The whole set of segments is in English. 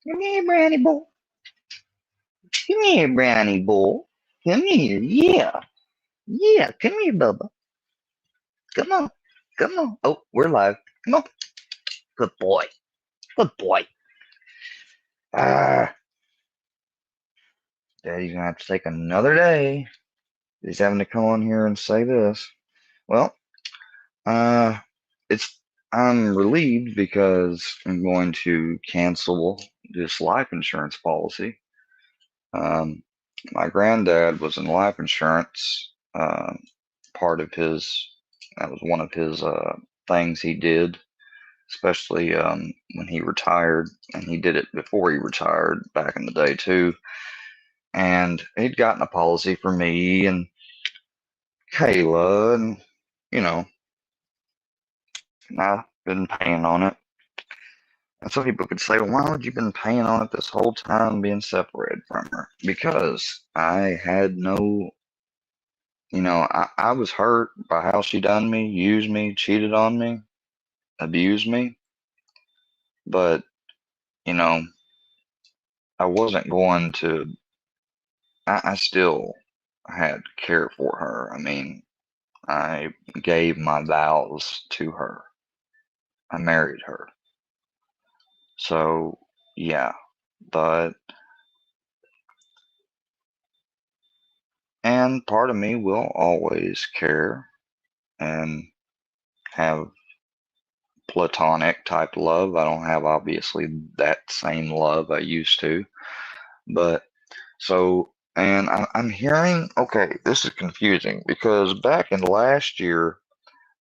Come here, Brownie boy. Come here, Brownie boy. Come here. Yeah. Yeah. Come here, Bubba. Come on. Come on. Oh, we're live. Come on. Good boy. Good boy. Ah, Daddy's gonna have to take another day. He's having to come on here and say this. Well, uh, it's I'm relieved because I'm going to cancel this life insurance policy. Um, my granddad was in life insurance. Part of his That was one of his things he did, especially when he retired, and he did it before he retired back in the day too. And he'd gotten a policy for me and Kayla, and you know, and I've been paying on it. And some people could say, well, why would you been paying on it this whole time being separated from her? Because I had no, I was hurt by how she done me, used me, cheated on me, abused me. But, you know, I wasn't going to, I still had care for her. I mean, I gave my vows to her. I married her. So, yeah, but, and part of me will always care and have platonic type love. I don't have obviously that same love I used to, but and I'm hearing, okay, this is confusing because back in last year,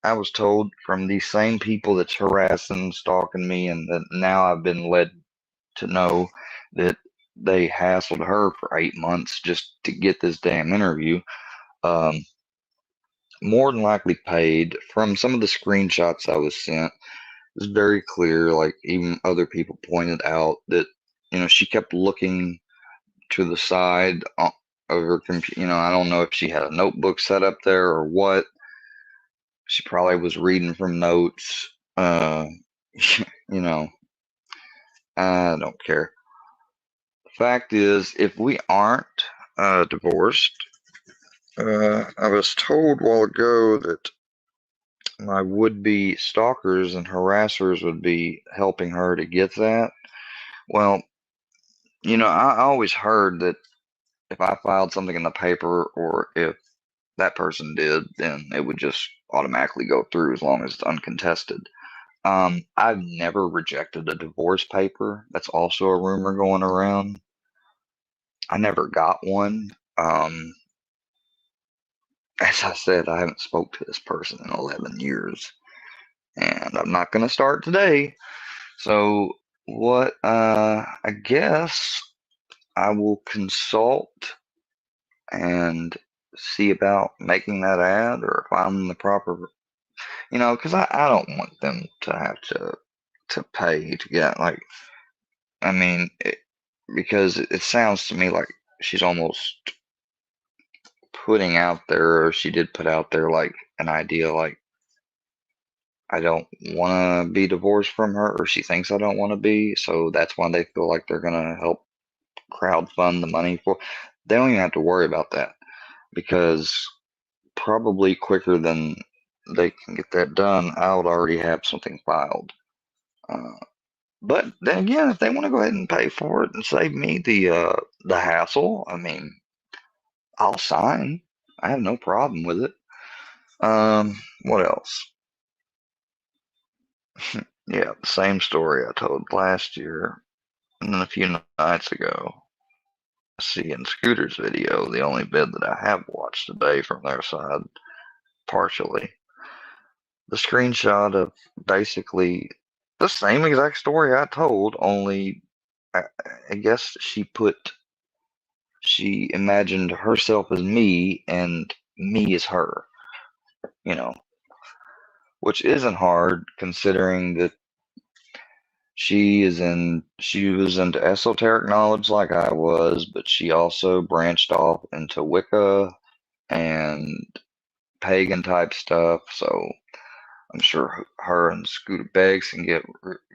I was told from these same people that's harassing, stalking me, and that now I've been led to know that they hassled her for 8 months just to get this damn interview. Um, More than likely paid. From some of the screenshots I was sent, it's very clear. Like even other people pointed out that she kept looking to the side of her computer. I don't know if she had a notebook set up there or what. She probably was reading from notes. You know, I don't care. The fact is, if we aren't divorced, I was told a while ago that my would-be stalkers and harassers would be helping her to get that. Well, I always heard that if I filed something in the paper or if that person did, then it would just automatically go through as long as it's uncontested. I've never rejected a divorce paper. That's also a rumor going around. I never got one. As I said, I haven't spoke to this person in 11 years, and I'm not going to start today. So what? I guess I will consult and see about making that ad, or if I'm the proper, because I don't want them to have to pay to get, like, I mean, because it sounds to me like she's almost putting out there, or she did put out there, like an idea, like I don't want to be divorced from her, or she thinks I don't want to be, so that's why they feel like they're gonna help crowd fund the money for. They don't even have to worry about that because probably quicker than they can get that done, I would already have something filed. Uh, but then again, if they want to go ahead and pay for it and save me the hassle, I mean, I'll sign. I have no problem with it. What else? Yeah, the same story I told last year, and then a few nights ago. I see in Scooter's video, the only bid that I have watched today from their side, partially, the screenshot of basically the same exact story I told, only I, I guess she imagined herself as me and me as her, you know, which isn't hard considering that she was into esoteric knowledge like I was, but she also branched off into Wicca and pagan type stuff. So I'm sure her and Scooter Beggs can get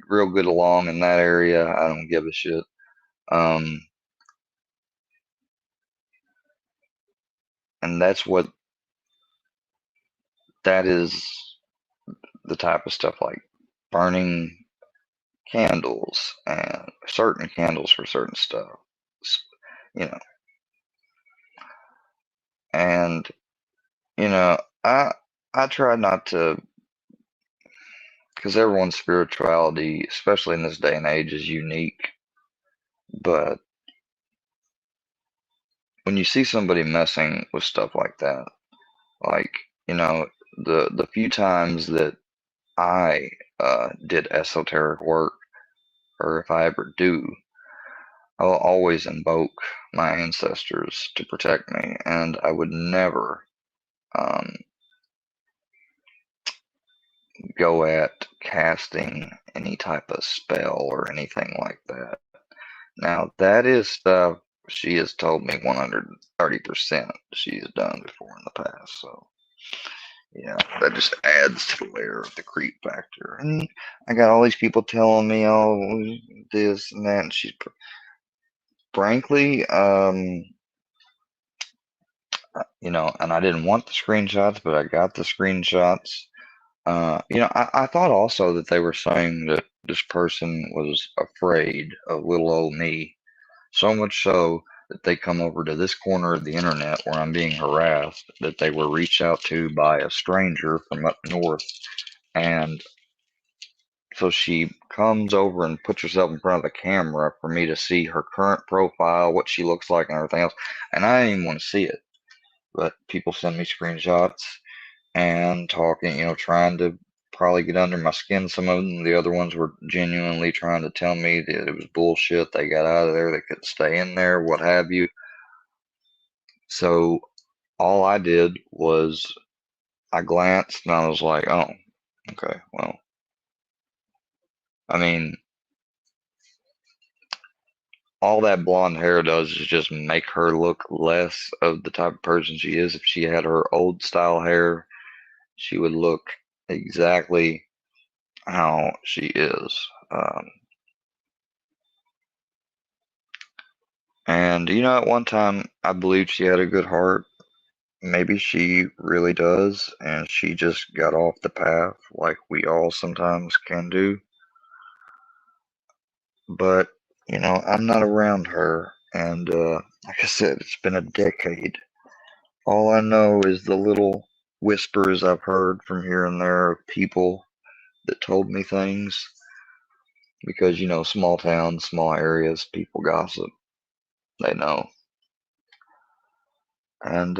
real good along in that area. I don't give a shit. Um, and that is the type of stuff like burning candles and certain candles for certain stuff, you know, and you know, I try not to, because everyone's spirituality, especially in this day and age, is unique. But when you see somebody messing with stuff like that, like, you know, the few times that I did esoteric work, or if I ever do, I'll always invoke my ancestors to protect me, and I would never um, go at casting any type of spell or anything like that. Now, that is stuff she has told me 130% she's done before in the past. So, yeah, that just adds to the layer of the creep factor. And I got all these people telling me, oh, this and that. And she's, frankly, you know, and I didn't want the screenshots, but I got the screenshots. You know, I thought also that they were saying that this person was afraid of little old me, so much so that they come over to this corner of the internet where I'm being harassed, that they were reached out to by a stranger from up north. And so she comes over and puts herself in front of the camera for me to see her current profile, what she looks like, and everything else. And I didn't even want to see it. But people send me screenshots and talking, you know, trying to probably get under my skin. Some of them, the other ones were genuinely trying to tell me that it was bullshit. They got out of there, they couldn't stay in there, what have you. So all I did was I glanced and I was like, oh, okay, well, I mean, all that blonde hair does is just make her look less of the type of person she is. If she had her old style hair, she would look exactly how she is. And you know, at one time, I believed she had a good heart. Maybe she really does, and she just got off the path like we all sometimes can do. But, you know, I'm not around her, and like I said, it's been a decade. All I know is the little whispers I've heard from here and there of people that told me things, because, you know, small towns, small areas, people gossip. They know. And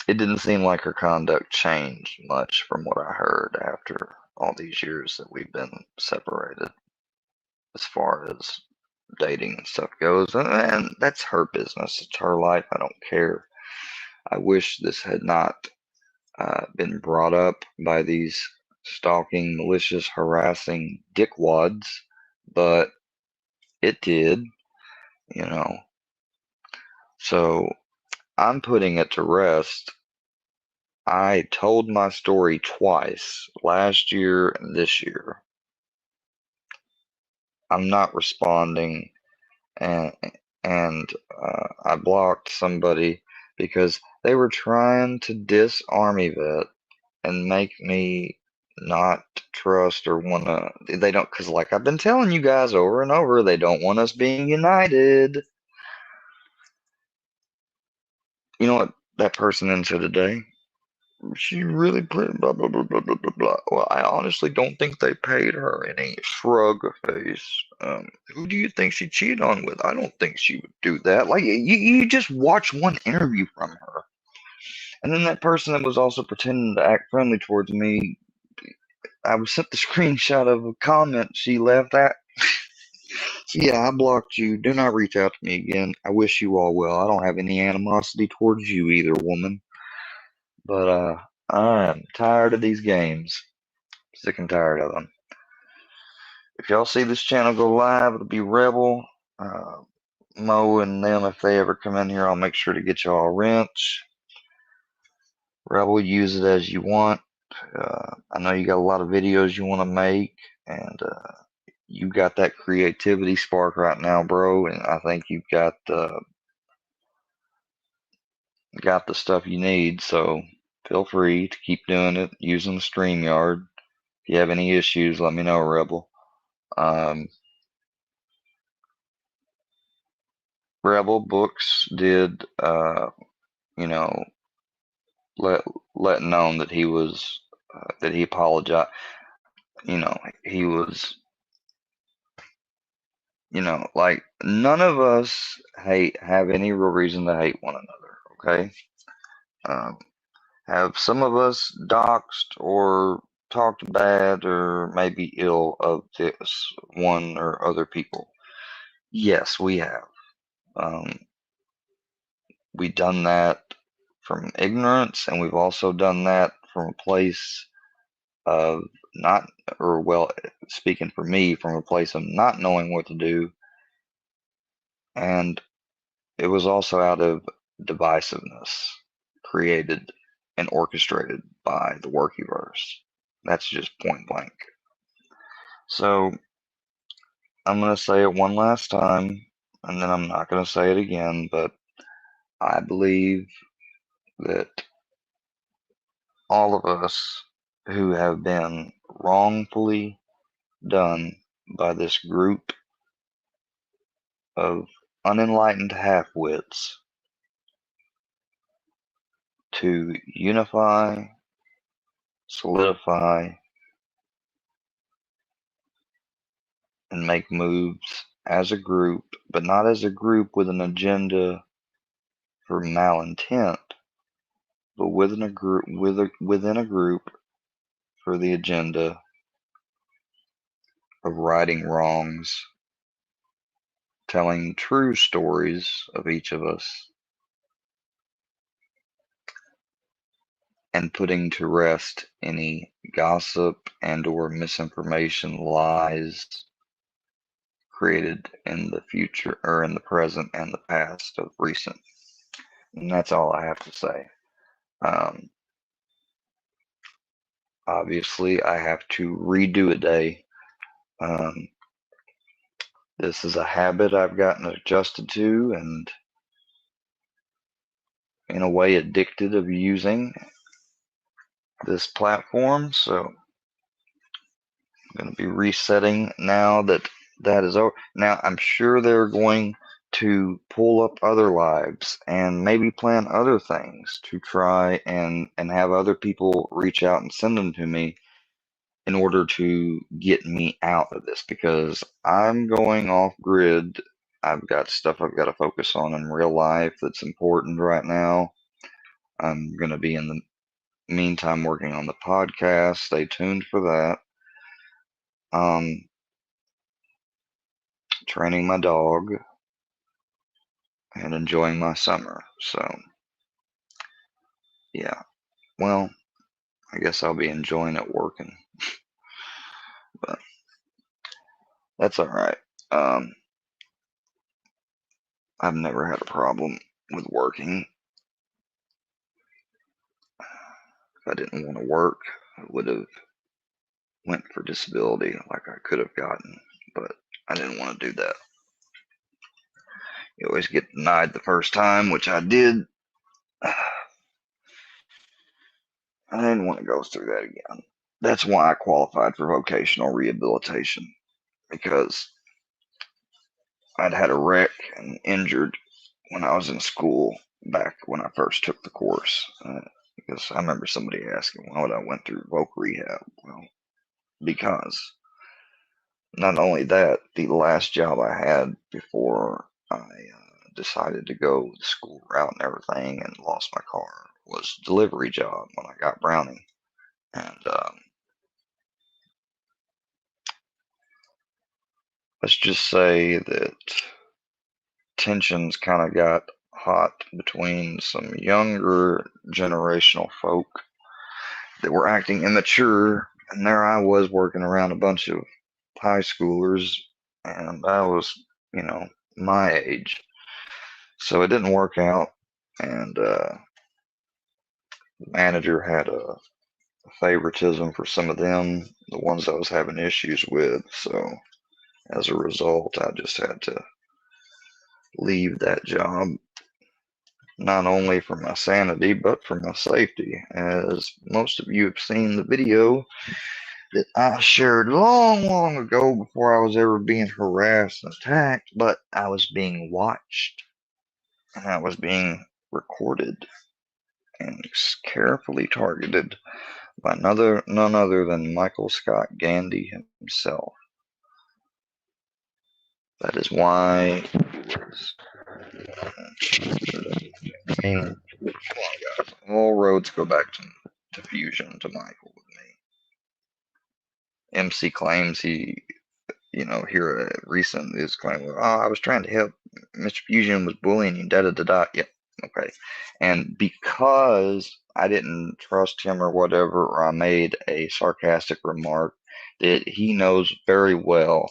it didn't seem like her conduct changed much from what I heard after all these years that we've been separated, as far as dating and stuff goes. And that's her business. It's her life. I don't care. I wish this had not been brought up by these stalking, malicious, harassing dickwads, but it did, you know. So I'm putting it to rest. I told my story twice, last year and this year. I'm not responding, and I blocked somebody because they were trying to diss Army Vet and make me not trust or wanna. They don't, because like I've been telling you guys over and over, they don't want us being united. You know what that person then said today? She really put blah blah blah blah blah blah blah. Well, I honestly don't think they paid her any. Shrug face. Who do you think she cheated on with? I don't think she would do that. Like you just watch one interview from her, and then that person that was also pretending to act friendly towards me. I was sent the screenshot of a comment she left at. Yeah, I blocked you. Do not reach out to me again. I wish you all well. I don't have any animosity towards you either, woman. But I am tired of these games. Sick and tired of them. If y'all see this channel go live, it'll be Rebel, Mo, and them. If they ever come in here, I'll make sure to get y'all a wrench. Rebel, use it as you want. I know you got a lot of videos you want to make, and you got that creativity spark right now, bro, and I think you've got the stuff you need. So feel free to keep doing it using the StreamYard. If you have any issues, let me know, Rebel. Um, Rebel Books did, you know, let let known that he was that he apologized. You know, he was, like none of us have any real reason to hate one another. Okay, um, have some of us doxed or talked bad or maybe ill of this one or other people? Yes, we have. Um, we've done that from ignorance, and we've also done that from a place of not, or well, speaking for me, from a place of not knowing what to do, and it was also out of divisiveness created and orchestrated by the Workiverse. That's just point blank. So I'm going to say it one last time, and then I'm not going to say it again, but I believe that all of us who have been wrongfully done by this group of unenlightened half-wits to unify, solidify, and make moves as a group, but not as a group with an agenda for malintent, but within a group for the agenda of righting wrongs, telling true stories of each of us, and putting to rest any gossip and or misinformation lies created in the future or in the present and the past of recent. And that's all I have to say. Um, Obviously, I have to redo a day. Um, this is a habit I've gotten adjusted to and in a way addicted of using this platform. So I'm going to be resetting now that that is over. Now, I'm sure they're going to pull up other lives and maybe plan other things to try and have other people reach out and send them to me in order to get me out of this because I'm going off grid. I've got stuff I've got to focus on in real life that's important right now. I'm going to be in the meantime working on the podcast. Stay tuned for that. Training my dog and enjoying my summer. So, yeah. Well, I guess I'll be enjoying it working, but that's all right. Um, I've never had a problem with working. If I didn't want to work, I would have went for disability like I could have gotten, but I didn't want to do that. You always get denied the first time, which I did. I didn't want to go through that again. That's why I qualified for vocational rehabilitation because I'd had a wreck and injured when I was in school back when I first took the course. Because I remember somebody asking why would I went through voc rehab. Well, because not only that, the last job I had before I decided to go the school route and everything and lost my car was a delivery job when I got Brownie. And let's just say that tensions kind of got hot between some younger generational folk that were acting immature. And there I was working around a bunch of high schoolers, and I was, my age. So it didn't work out. And the manager had a favoritism for some of them, the ones I was having issues with. So as a result, I just had to leave that job, not only for my sanity, but for my safety. As most of you have seen the video that I shared long, long ago before I was ever being harassed and attacked, but I was being watched and I was being recorded and carefully targeted by none other than Michael Scott Gandy himself. That is why he was. I mean, come on, guys. All roads go back to Fusion, to Michael with me. MC claims he, here recent is claiming, oh, I was trying to help. Mr. Fusion was bullying you, da da da da. Yep, okay. And because I didn't trust him or whatever, or I made a sarcastic remark that he knows very well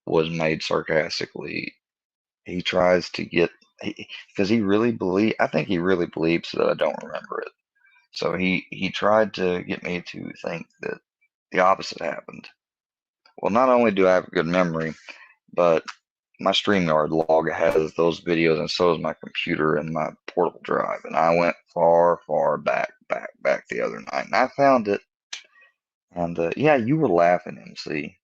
was made sarcastically, he tries to get, because he really I think he really believes that I don't remember it. So he tried to get me to think that the opposite happened. Well, not only do I have a good memory, but my StreamYard log has those videos, and so does my computer and my portable drive. And I went far, far back the other night, and I found it. And yeah, you were laughing, MC.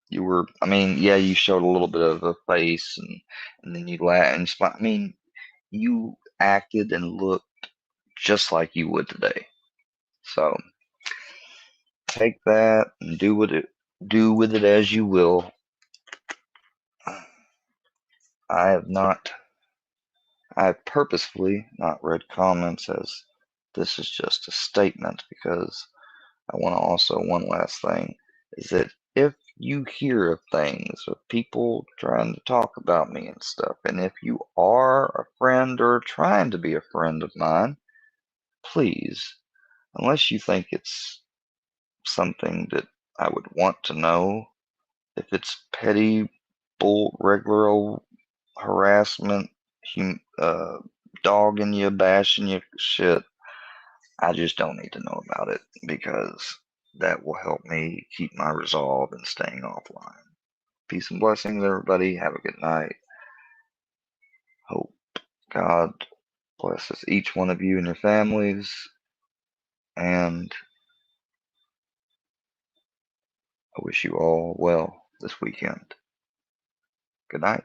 You were, I mean, yeah, you showed a little bit of a face, and then you laughed and I mean, you acted and looked just like you would today. So take that and do with it as you will. I have not I have purposefully not read comments, as this is just a statement, because I want to also, one last thing, is that if you hear of things of people trying to talk about me and stuff, and if you are a friend or trying to be a friend of mine, please, unless you think it's something that I would want to know, if it's petty, regular old harassment, dogging you, bashing you, shit, I just don't need to know about it, because that will help me keep my resolve and staying offline. Peace and blessings, everybody. Have a good night. Hope God blesses each one of you and your families, and I wish you all well this weekend. Good night.